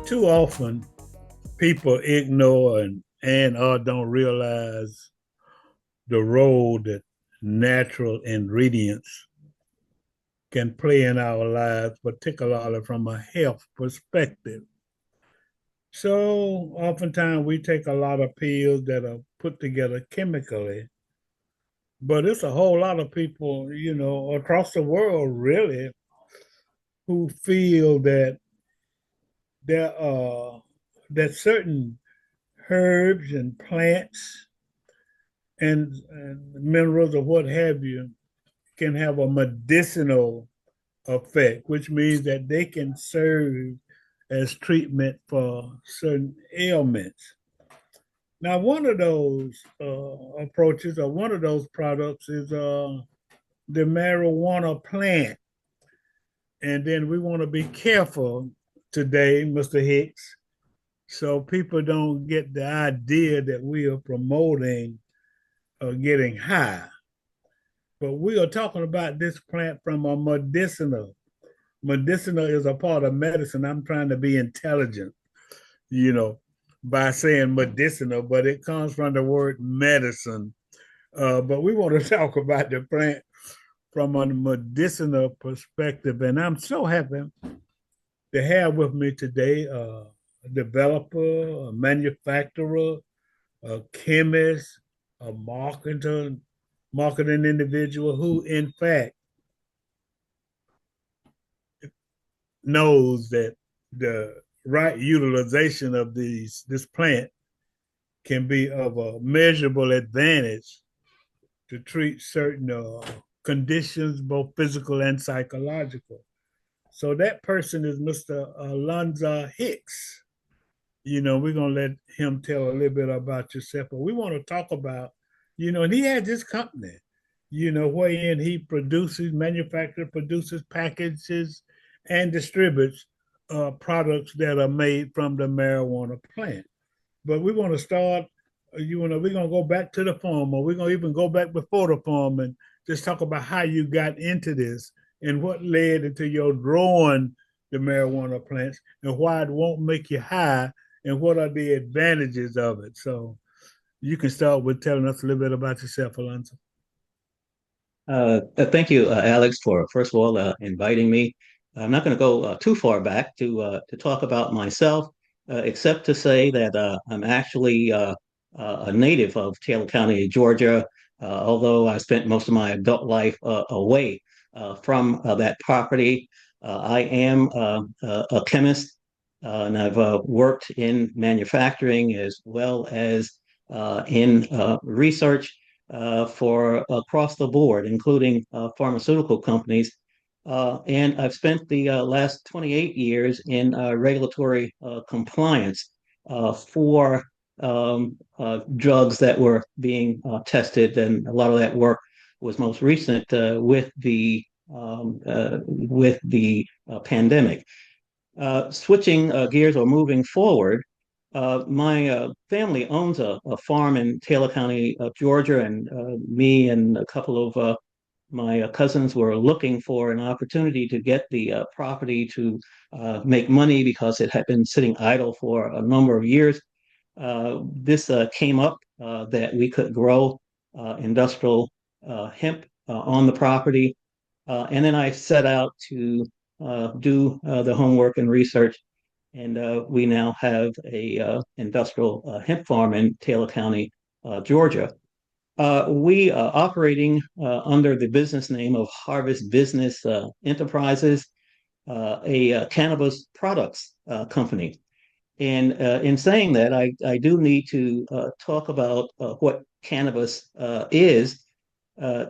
Too often, people ignore and or don't realize the role that natural ingredients can play in our lives, particularly from a health perspective. So oftentimes we take a lot of pills that are put together chemically, but it's a whole lot of people, across the world really, who feel there are that certain herbs and plants and minerals or what have you can have a medicinal effect, which means that they can serve as treatment for certain ailments. Now, one of those approaches or one of those products is the marijuana plant. And then we want to be careful today, Mr. Hicks, so people don't get the idea that we are promoting getting high. But we are talking about this plant from a medicinal. Medicinal is a part of medicine. I'm trying to be intelligent, you know, by saying medicinal, but it comes from the word medicine. But we want to talk about the plant from a medicinal perspective. And I'm so happy to have with me today a developer, a manufacturer, a chemist, a marketing individual who, in fact, knows that the right utilization of this plant can be of a measurable advantage to treat certain conditions, both physical and psychological. So that person is Mr. Alfonza Hicks. We're gonna let him tell a little bit about yourself, but we want to talk about, and he has this company, wherein he manufactures, produces, packages, and distributes products that are made from the marijuana plant. But we want to start, we're gonna go back to the farm, or we're gonna even go back before the farm and just talk about how you got into this and what led into your growing the marijuana plants and why it won't make you high and what are the advantages of it. So you can start with telling us a little bit about yourself, Alonso. Thank you, Alex, for first of all inviting me. I'm not going to go too far back to talk about myself, except to say that I'm actually a native of Taylor County, Georgia, although I spent most of my adult life away from that property. I am a chemist, and I've worked in manufacturing as well as in research for across the board, including pharmaceutical companies. And I've spent the last 28 years in regulatory compliance for drugs that were being tested, and a lot of that work was most recent with the pandemic. Switching gears or moving forward, my family owns a farm in Taylor County, Georgia, and me and a couple of my cousins were looking for an opportunity to get the property to make money because it had been sitting idle for a number of years. This came up that we could grow industrial hemp on the property. And then I set out to do the homework and research, and we now have a industrial hemp farm in Taylor County, Georgia. We are operating under the business name of Harvest Business Enterprises, a cannabis products company. And in saying that, I do need to talk about what cannabis is.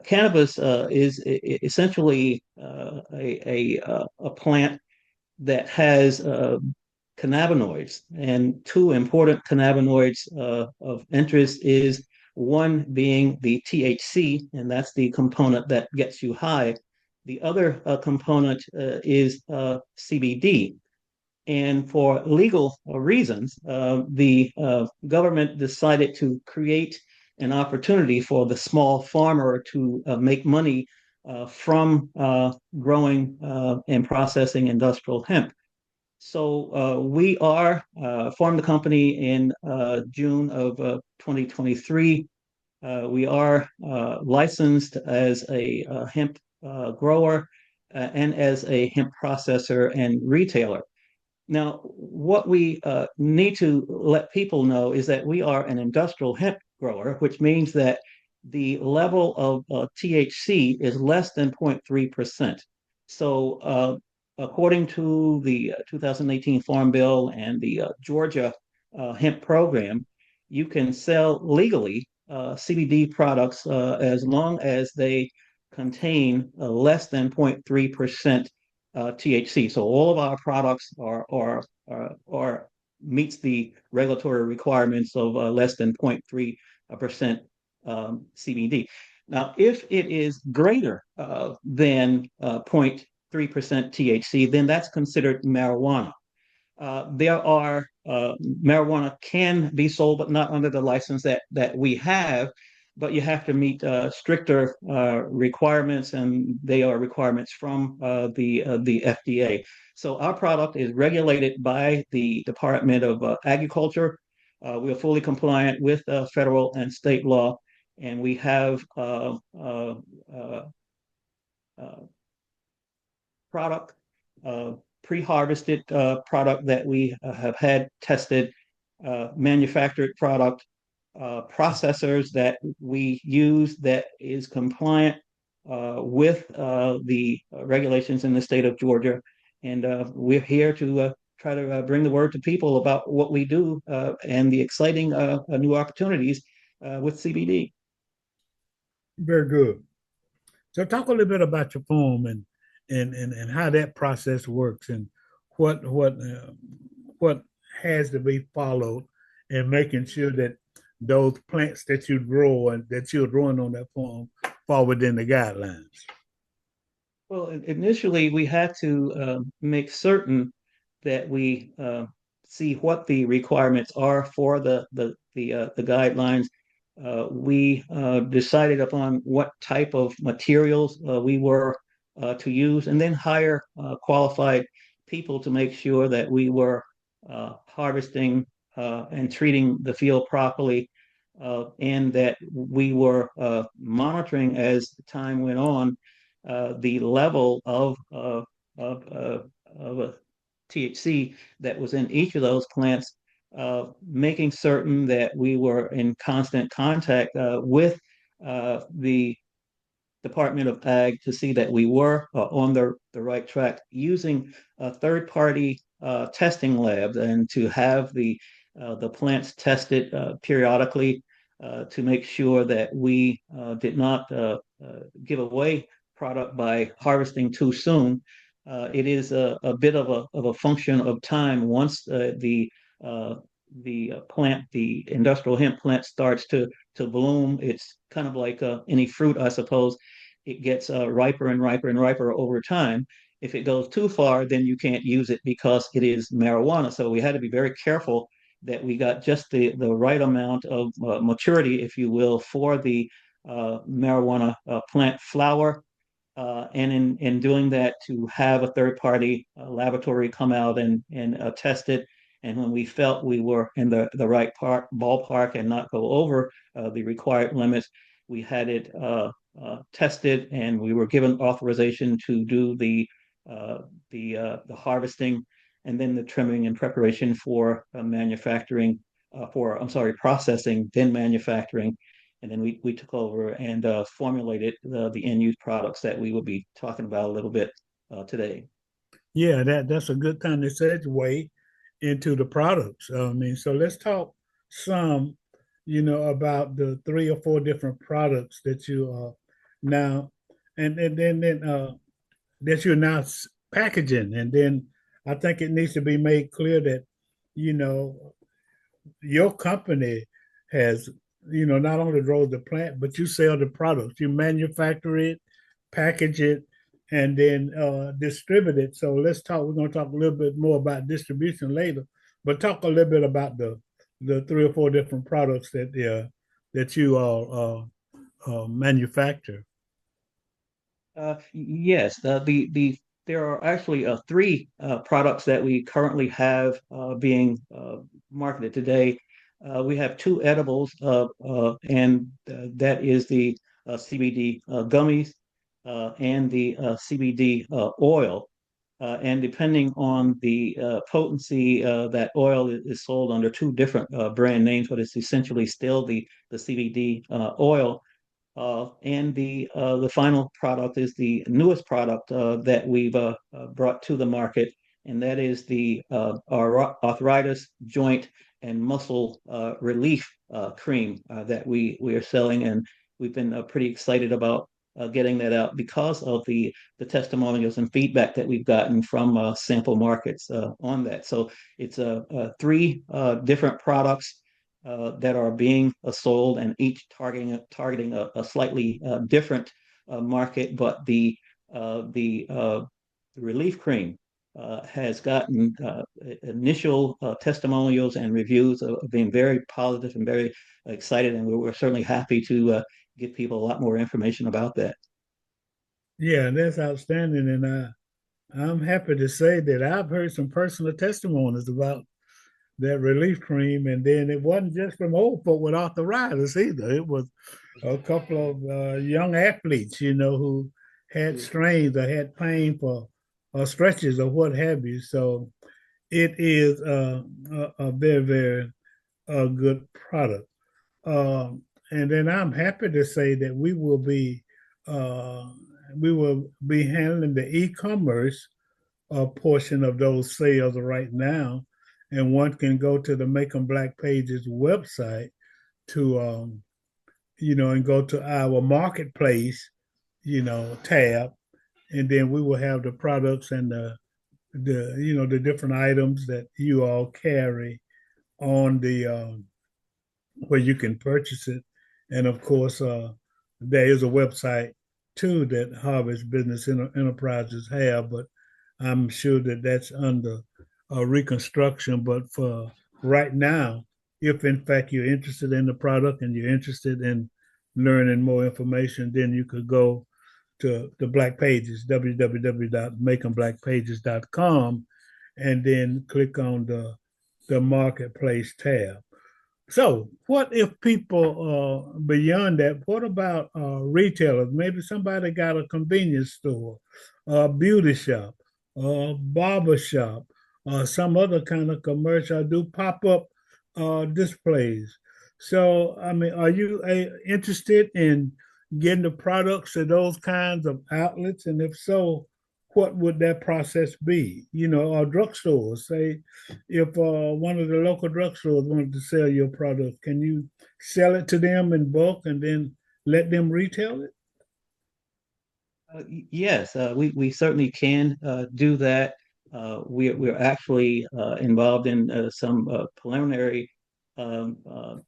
Cannabis is essentially a plant that has cannabinoids, and two important cannabinoids of interest is one being the THC, and that's the component that gets you high. The other component is CBD. And for legal reasons, the government decided to create an opportunity for the small farmer to make money from growing and processing industrial hemp. We are formed the company in June of 2023. We are licensed as a hemp grower and as a hemp processor and retailer. Now, what we need to let people know is that we are an industrial hemp grower, which means that the level of THC is less than 0.3%. So, according to the 2018 Farm Bill and the Georgia hemp program, you can sell legally CBD products as long as they contain less than 0.3% THC. So all of our products are meets the regulatory requirements of less than 0.3% CBD. Now, if it is greater than 0.3% THC, then that's considered marijuana. There are marijuana can be sold, but not under the license that we have. But you have to meet stricter requirements, and they are requirements from the FDA. So our product is regulated by the Department of Agriculture. We are fully compliant with federal and state law, and we have uh, product, pre-harvested product that we have had tested, manufactured product, processors that we use that is compliant with the regulations in the state of Georgia. And we're here to try to bring the word to people about what we do and the exciting new opportunities with CBD. Very good. So talk a little bit about your poem and how that process works and what has to be followed in making sure that those plants that you grow and that you're growing on that farm fall within the guidelines. Well, initially, we had to make certain that we see what the requirements are for the guidelines. We decided upon what type of materials we were to use, and then hire qualified people to make sure that we were harvesting and treating the field properly, and that we were monitoring as time went on the level of THC that was in each of those plants, making certain that we were in constant contact with the Department of Ag to see that we were on the right track, using third-party testing labs, and to have the plants tested periodically to make sure that we did not give away product by harvesting too soon. It is a bit of a function of time. Once the plant, the industrial hemp plant, starts to bloom, it's kind of like any fruit, I suppose. It gets riper and riper and riper over time. If it goes too far, then you can't use it because it is marijuana. So we had to be very careful that we got just the right amount of maturity, if you will, for the marijuana plant flower. And in doing that, to have a third party laboratory come out and test it. And when we felt we were in the right ballpark and not go over the required limits, we had it tested, and we were given authorization to do the harvesting, and then the trimming and preparation for manufacturing, I'm sorry, processing, then manufacturing. And then we took over and formulated the end use products that we will be talking about a little bit today. Yeah, that's a good time to segue into the products. I mean, so let's talk some, about the three or four different products that you now and then that you're now packaging, and then I think it needs to be made clear that you know your company has, not only grows the plant, but you sell the products. You manufacture it, package it, and then distribute it. So let's talk. We're going to talk a little bit more about distribution later, but talk a little bit about the three or four different products that you all manufacture. Yes, the there are actually three products that we currently have being marketed today. We have two edibles, and that is the CBD gummies and the CBD oil. And depending on the potency, that oil is sold under two different brand names, but it's essentially still the CBD oil. And the final product is the newest product that we've brought to the market, and that is the our arthritis, joint, and muscle relief cream that we are selling, and we've been pretty excited about getting that out because of the testimonials and feedback that we've gotten from sample markets on that. So it's three different products that are being sold, and each targeting a slightly different market. But the relief cream has gotten initial testimonials and reviews of being very positive and very excited, and we're certainly happy to give people a lot more information about that. Yeah, that's outstanding. And I'm happy to say that I've heard some personal testimonies about that relief cream. And then it wasn't just from old folk with arthritis either. It was a couple of young athletes, who had strains or had pain for stretches or what have you. So it is a very, very good product. And then I'm happy to say that uh, we will be handling the e-commerce portion of those sales right now, and one can go to the Make 'em Black Pages website to and go to our marketplace, tab, and then we will have the products and the different items that you all carry on the where you can purchase it. And of course, there is a website too that Harvest Business Enterprises have, but I'm sure that that's under reconstruction. But for right now, if in fact you're interested in the product and you're interested in learning more information, then you could go to the Black Pages, www.makeemblackpages.com, and then click on the marketplace tab. So, what if people beyond that? What about retailers? Maybe somebody got a convenience store, a beauty shop, a barber shop, some other kind of commercial. Do pop up displays. So, I mean, are you interested in getting the products to those kinds of outlets? And if so, what would that process be? Our drugstores, say, if one of the local drugstores wanted to sell your product, can you sell it to them in bulk and then let them retail it? Yes, we certainly can do that. We're actually involved in some preliminary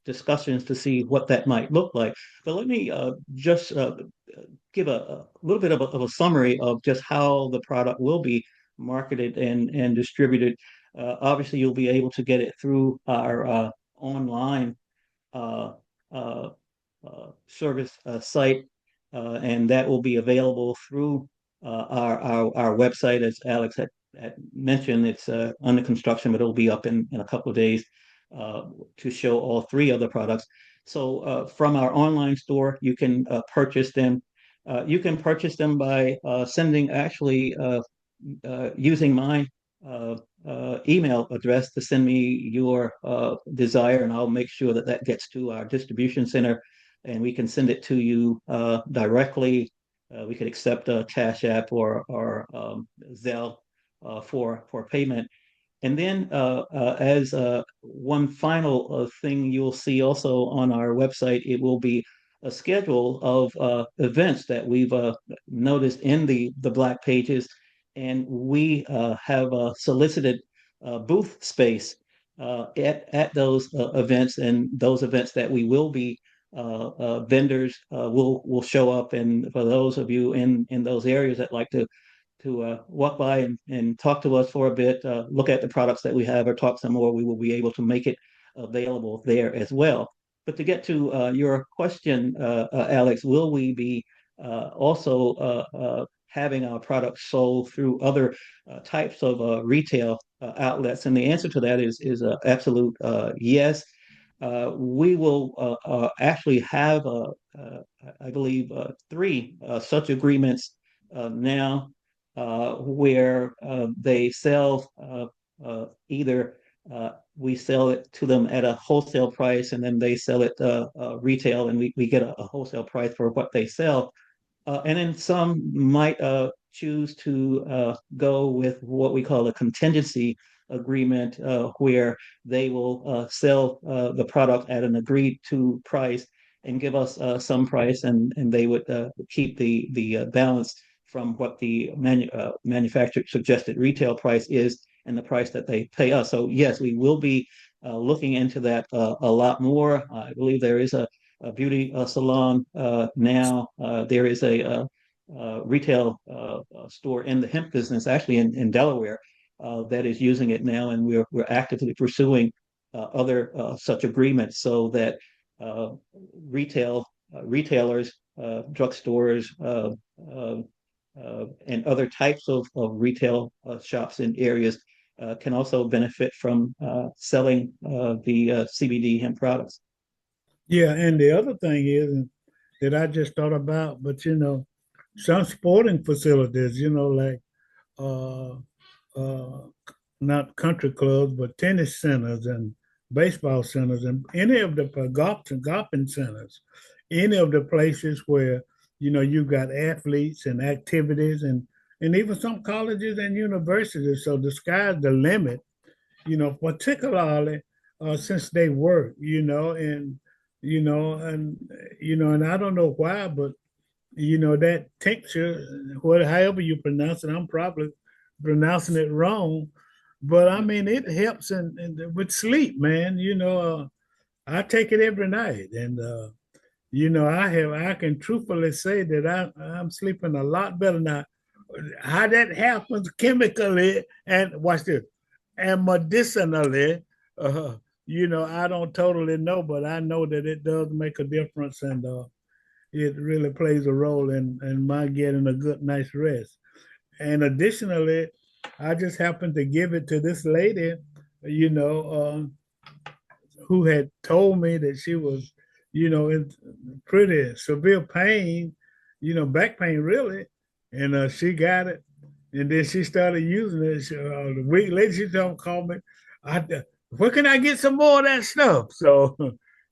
discussions to see what that might look like. But let me just give a little bit of a summary of just how the product will be marketed and distributed. Obviously, you'll be able to get it through our online uh, uh, service site, and that will be available through our website. As Alex had mentioned, it's under construction, but it'll be up in a couple of days uh, to show all three of the products. So from our online store, you can purchase them. You can purchase them by sending actually using my uh, email address to send me your desire, and I'll make sure that that gets to our distribution center, and we can send it to you directly. We could accept a Cash App or Zelle for payment. And then, as one final thing you'll see also on our website, it will be a schedule of events that we've noticed in the Black Pages, and we have solicited booth space at those events, and those events that we will be vendors will show up. And for those of you in those areas that like to walk by and talk to us for a bit, look at the products that we have, or talk some more, we will be able to make it available there as well. But to get to your question, Alex, will we be also having our products sold through other types of retail outlets? And the answer to that is absolute yes. We will actually have, I believe, three such agreements now where they sell either we sell it to them at a wholesale price, and then they sell it retail, and we get a wholesale price for what they sell. And then some might choose to go with what we call a contingency agreement, where they will sell the product at an agreed to price and give us some price, and they would keep the balance from what the manufacturer suggested retail price is and the price that they pay us. So yes, we will be looking into that a lot more. I believe there is a beauty salon now. There is a retail store in the hemp business, actually in Delaware, that is using it now, and we're actively pursuing other such agreements so that uh, retailers, drugstores, and other types of retail shops in areas can also benefit from selling the CBD hemp products. Yeah, and the other thing is that I just thought about, but some sporting facilities, like uh, uh, not country clubs, but tennis centers and baseball centers, and any of the golfing centers, any of the places where you've got athletes and activities, and even some colleges and universities. So the sky's the limit, particularly since they work, and I don't know why, but that tincture, however you pronounce it, I'm probably pronouncing it wrong, but I Yep. mean it helps with sleep, man. I take it every night, and I can truthfully say that I'm sleeping a lot better now. How that happens chemically, and watch this, and medicinally, uh, I don't totally know, but I know that it does make a difference, and it really plays a role in my getting a good night's rest. And additionally, I just happened to give it to this lady, you know, who had told me that she was, in pretty severe pain, back pain really, and she got it, and then she started using it. The week later, she called me, I, where can I get some more of that stuff? So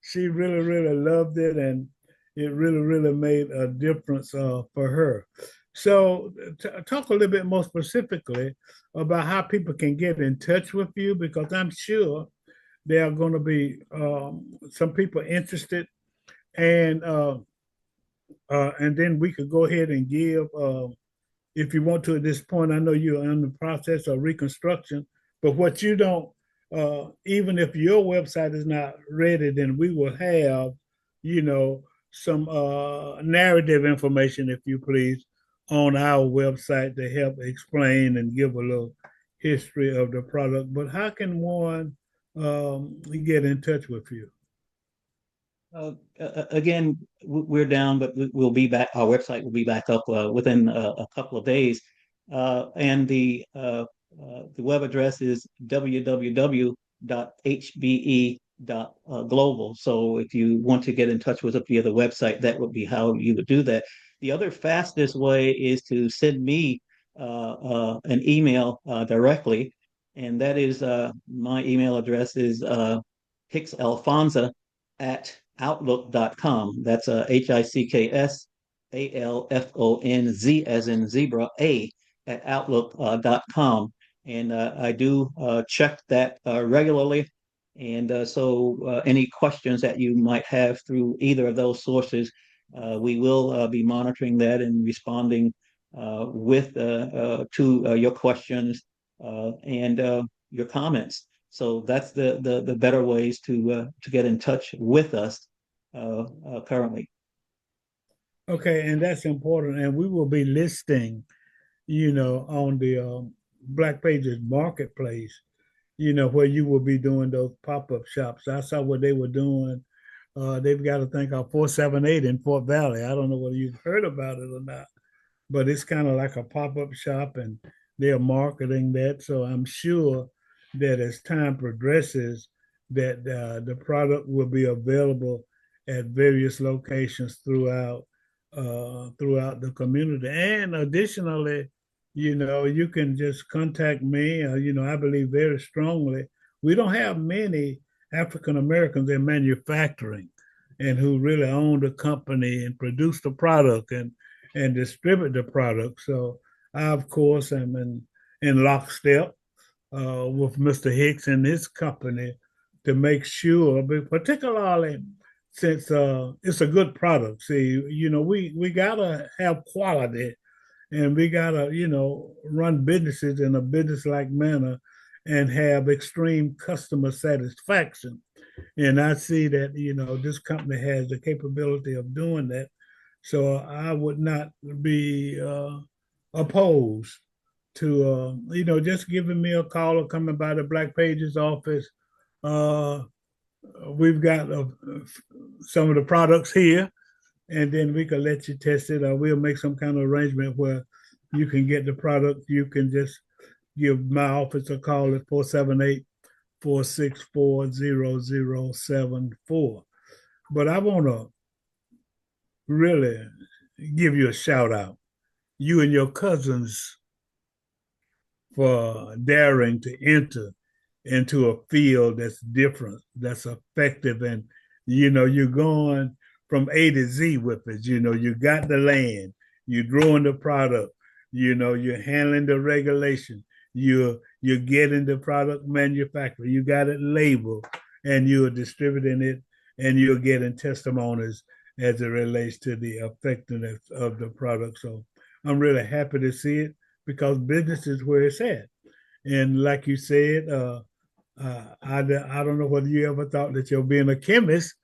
she really, really loved it, and it really, really made a difference for her. So, talk a little bit more specifically about how people can get in touch with you, because I'm sure there are going to be some people interested, and and then we could go ahead and give, if you want to at this point. I know you're in the process of reconstruction, but what you don't, even if your website is not ready, then we will have, some narrative information, if you please, on our website to help explain and give a little history of the product. But how can one get in touch with you? Again, we're down, but we'll be back. Our website will be back up within a couple of days, and the web address is www.hbe.global. So if you want to get in touch with us via the website, that would be how you would do that. The other fastest way is to send me an email directly, and that is my email address is Hicks Alfonza at outlook.com. That's HICKSALFONZ as in zebra, A at outlook.com. And I do check that regularly. And so any questions that you might have through either of those sources, we will be monitoring that and responding with to your questions and your comments. So that's the better ways to get in touch with us currently. Okay, and that's important. And we will be listing, on the Black Pages Marketplace, where you will be doing those pop-up shops. I saw what they were doing. They've got a thing called 478 in Fort Valley. I don't know whether you've heard about it or not, but it's kind of like a pop-up shop and they're marketing that. So I'm sure that as time progresses, that the product will be available at various locations throughout the community. And additionally, you can just contact me. I believe very strongly we don't have many African Americans in manufacturing and who really own the company and produce the product and distribute the product. So I, of course, am in lockstep with Mr. Hicks and his company to make sure, but particularly since it's a good product. See, we gotta have quality, and we gotta run businesses in a business-like manner and have extreme customer satisfaction. And I see that this company has the capability of doing that. So I would not be opposed to just giving me a call or coming by the Black Pages office. Uh, we've got some of the products here, and then we can let you test it, or we'll make some kind of arrangement where you can get the product. You can just give my office a call at 478-464-0074. But I want to really give you a shout out, you and your cousins, for daring to enter into a field that's different, that's effective, and you're going from A to Z with it. You got the land, you're growing the product, you're handling the regulation, you're getting the product manufactured, you got it labeled, and you're distributing it, and you're getting testimonies as it relates to the effectiveness of the product. So I'm really happy to see it because business is where it's at. And like you said, I don't know whether you ever thought that your being a chemist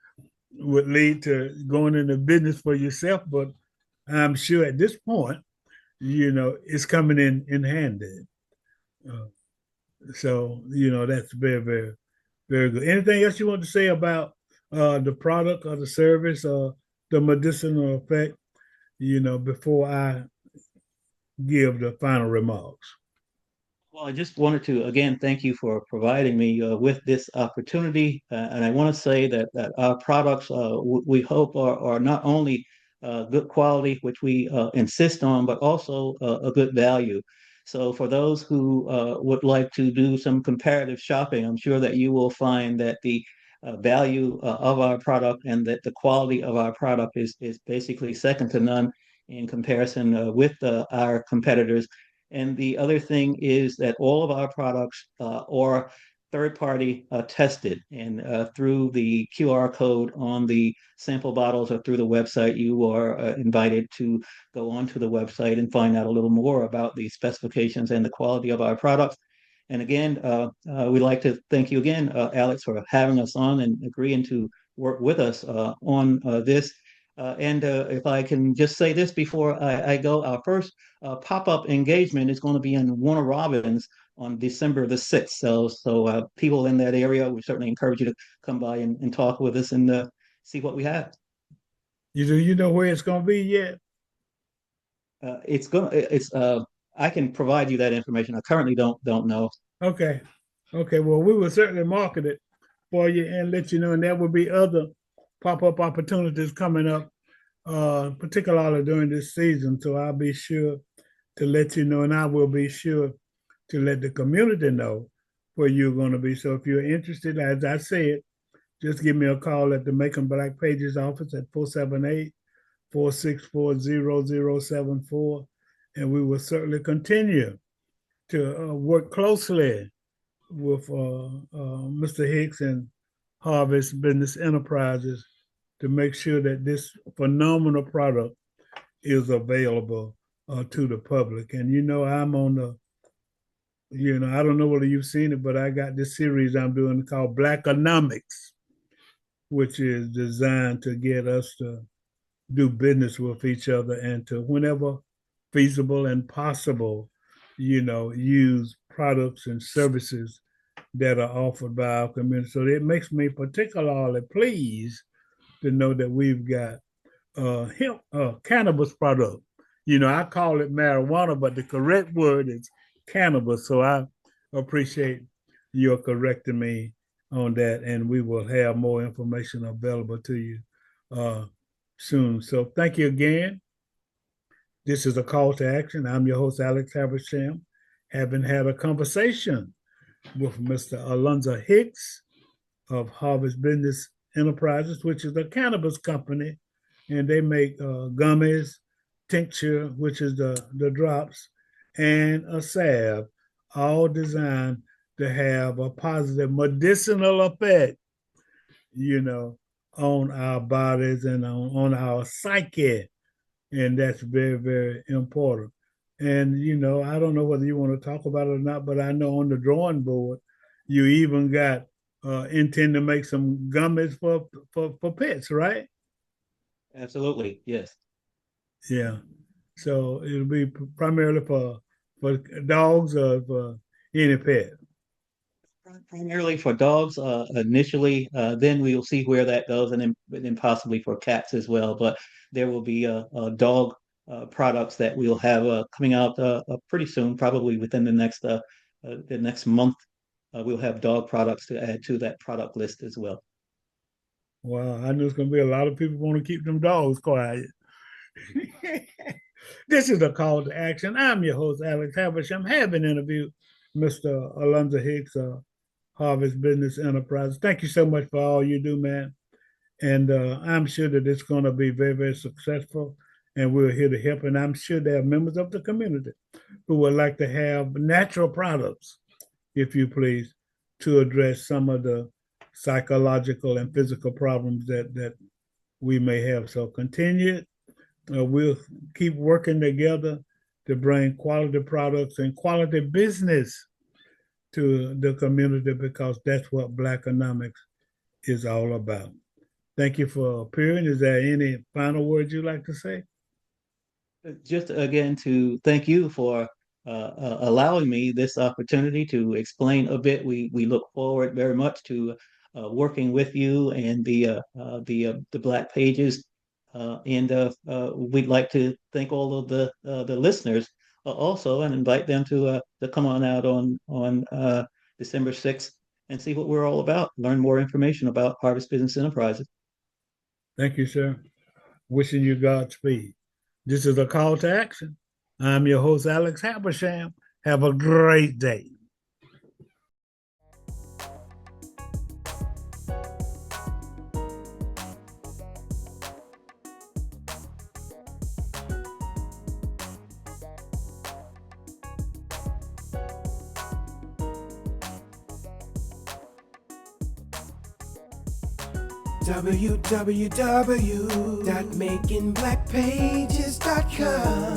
would lead to going into business for yourself, but I'm sure at this point, it's coming in handy. Uh, so, that's very, very, very good. Anything else you want to say about the product or the service or the medicinal effect, before I give the final remarks? Well, I just wanted to again thank you for providing me with this opportunity, and I want to say that our products we hope are not only good quality, which we insist on, but also a good value. So, for those who would like to do some comparative shopping, I'm sure that you will find that the value of our product and that the quality of our product is basically second to none in comparison with our competitors. And the other thing is that all of our products are third party tested. And through the QR code on the sample bottles or through the website, you are invited to go onto the website and find out a little more about the specifications and the quality of our products. And again, we'd like to thank you again, Alex, for having us on and agreeing to work with us on this. And if I can just say this before I go, our first pop-up engagement is going to be in Warner Robins on December the 6th. So people in that area, we certainly encourage you to come by and talk with us and see what we have. You know where it's going to be yet? I can provide you that information. I currently don't know. Okay. Okay. Well, we will certainly market it for you and let you know. And there will be other pop up opportunities coming up, particularly during this season. So I'll be sure to let you know, and I will be sure to let the community know where you're going to be. So if you're interested, as I said, just give me a call at the Macon Black Pages office at 478-464-0074. And we will certainly continue to work closely with Mr. Hicks and Harvest Business Enterprises to make sure that this phenomenal product is available to the public. And I'm on the, I don't know whether you've seen it, but I got this series I'm doing called Blackonomics, which is designed to get us to do business with each other and to, whenever feasible and possible, use products and services that are offered by our community. So it makes me particularly pleased to know that we've got hemp cannabis product I call it marijuana, but the correct word is cannabis. So I appreciate your correcting me on that, and we will have more information available to you uh, soon. So thank you again. This is a call to action. I'm your host, Alex Habersham, having had a conversation with Mr. Alfonza Hicks of Harvest Business Enterprises, which is a cannabis company, and they make gummies, tincture, which is the drops, and a salve, all designed to have a positive medicinal effect, you know, on our bodies and on our psyche. And that's very, very important. And, I don't know whether you want to talk about it or not, but I know on the drawing board, you even got intend to make some gummies for pets, right? Absolutely, yes. Yeah. So it'll be primarily for dogs or for any pet. Primarily for dogs initially. Then we will see where that goes, and then possibly for cats as well. But there will be dog products that we'll have coming out pretty soon, probably within the next month. We'll have dog products to add to that product list as well. Wow, I know there's going to be a lot of people want to keep them dogs quiet. This is a call to action. I'm your host, Alex Habersham. Having interviewed Mr. Alfonza Hicks, Harvest Business Enterprise. Thank you so much for all you do, man. And I'm sure that it's going to be very, very successful. And we're here to help. And I'm sure there are members of the community who would like to have natural products, if you please, to address some of the psychological and physical problems that we may have. So continue. We'll keep working together to bring quality products and quality business to the community because that's what Black economics is all about. Thank you for appearing. Is there any final words you'd like to say? Just again to thank you for allowing me this opportunity to explain a bit. We look forward very much to working with you and the Black Pages, and we'd like to thank all of the listeners also, and invite them to come on out on December 6th and see what we're all about. Learn more information about Harvest Business Enterprises. Thank you, sir. Wishing you Godspeed. This is a call to action. I'm your host, Alex Habersham. Have a great day. www.makingblackpages.com